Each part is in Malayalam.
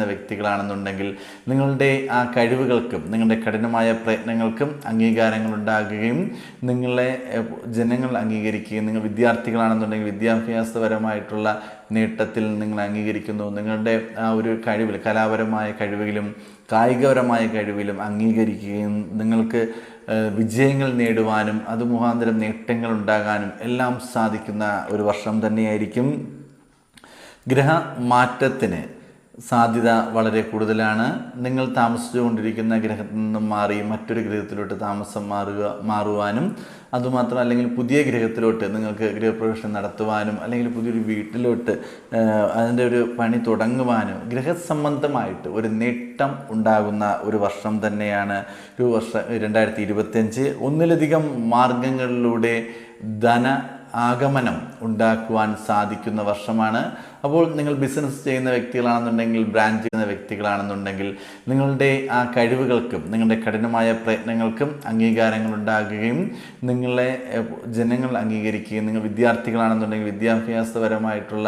വ്യക്തികളാണെന്നുണ്ടെങ്കിൽ നിങ്ങളുടെ ആ കഴിവുകൾക്കും നിങ്ങളുടെ കഠിനമായ പ്രയത്നങ്ങൾക്കും അംഗീകാരങ്ങൾ ഉണ്ടാകുകയും നിങ്ങളെ ജനങ്ങൾ അംഗീകരിക്കുകയും നിങ്ങൾ വിദ്യാർത്ഥികളാണെന്നുണ്ടെങ്കിൽ വിദ്യാഭ്യാസപരമായിട്ടുള്ള നേട്ടത്തിൽ നിങ്ങൾ അംഗീകരിക്കുന്നു. നിങ്ങളുടെ ആ ഒരു കഴിവിൽ കലാപരമായ കഴിവിലും കായികപരമായ കഴിവിലും അംഗീകരിക്കുകയും നിങ്ങൾക്ക് വിജയങ്ങൾ നേടുവാനും അത് മുഖാന്തരം നേട്ടങ്ങൾ ഉണ്ടാകാനും എല്ലാം സാധിക്കുന്ന ഒരു വർഷം തന്നെയായിരിക്കും. ഗ്രഹമാറ്റത്തിന് സാധ്യത വളരെ കൂടുതലാണ്. നിങ്ങൾ താമസിച്ചുകൊണ്ടിരിക്കുന്ന ഗ്രഹത്തിൽ നിന്നും മാറി മറ്റൊരു ഗ്രഹത്തിലോട്ട് താമസം മാറുവാനും അതുമാത്രം അല്ലെങ്കിൽ പുതിയ ഗ്രഹത്തിലോട്ട് നിങ്ങൾക്ക് ഗൃഹപ്രവേശനം നടത്തുവാനും അല്ലെങ്കിൽ പുതിയൊരു വീട്ടിലോട്ട് അതിൻ്റെ ഒരു പണി തുടങ്ങുവാനും ഗ്രഹസംബന്ധമായിട്ട് ഒരു നേട്ടം ഉണ്ടാകുന്ന ഒരു വർഷം തന്നെയാണ് 2025. ഒന്നിലധികം മാർഗങ്ങളിലൂടെ ധന ആഗമനം ഉണ്ടാക്കുവാൻ സാധിക്കുന്ന വർഷമാണ്. അപ്പോൾ നിങ്ങൾ ബിസിനസ് ചെയ്യുന്ന വ്യക്തികളാണെന്നുണ്ടെങ്കിൽ ബ്രാൻഡ് ചെയ്യുന്ന വ്യക്തികളാണെന്നുണ്ടെങ്കിൽ നിങ്ങളുടെ ആ കഴിവുകൾക്കും നിങ്ങളുടെ കഠിനമായ പ്രയത്നങ്ങൾക്കും അംഗീകാരങ്ങൾ ഉണ്ടാകുകയും നിങ്ങളെ ജനങ്ങൾ അംഗീകരിക്കുകയും നിങ്ങൾ വിദ്യാർത്ഥികളാണെന്നുണ്ടെങ്കിൽ വിദ്യാഭ്യാസപരമായിട്ടുള്ള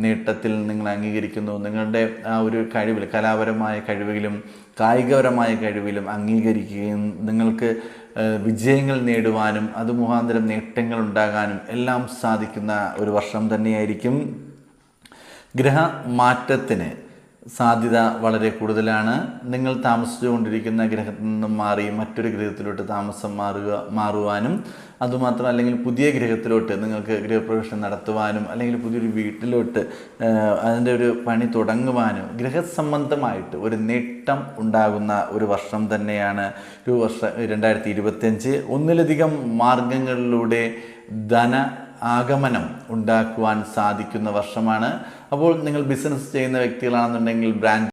നേട്ടത്തിൽ നിങ്ങൾ അംഗീകരിക്കുന്നു. നിങ്ങളുടെ ആ ഒരു കഴിവിൽ കലാപരമായ കഴിവിലും കായികപരമായ കഴിവിലും അംഗീകരിക്കുകയും നിങ്ങൾക്ക് വിജയങ്ങൾ നേടുവാനും അത് മുഖാന്തരം നേട്ടങ്ങൾ ഉണ്ടാകാനും എല്ലാം സാധിക്കുന്ന ഒരു വർഷം തന്നെയായിരിക്കും. ഗ്രഹമാറ്റത്തിന് സാധ്യത വളരെ കൂടുതലാണ്. നിങ്ങൾ താമസിച്ചുകൊണ്ടിരിക്കുന്ന ഗ്രഹത്തിൽ നിന്നും മാറി മറ്റൊരു ഗ്രഹത്തിലോട്ട് താമസം മാറുവാനും അതുമാത്രം അല്ലെങ്കിൽ പുതിയ ഗ്രഹത്തിലോട്ട് നിങ്ങൾക്ക് ഗൃഹപ്രവേശനം നടത്തുവാനും അല്ലെങ്കിൽ പുതിയൊരു വീട്ടിലോട്ട് അതിൻ്റെ ഒരു പണി തുടങ്ങുവാനും ഗ്രഹസംബന്ധമായിട്ട് ഒരു നേട്ടം ഉണ്ടാകുന്ന ഒരു വർഷം തന്നെയാണ് 2025. ഒന്നിലധികം മാർഗങ്ങളിലൂടെ ധന ആഗമനം ഉണ്ടാക്കുവാൻ സാധിക്കുന്ന വർഷമാണ്. അപ്പോൾ നിങ്ങൾ ബിസിനസ് ചെയ്യുന്ന വ്യക്തികളാണെന്നുണ്ടെങ്കിൽ ബ്രാൻഡ്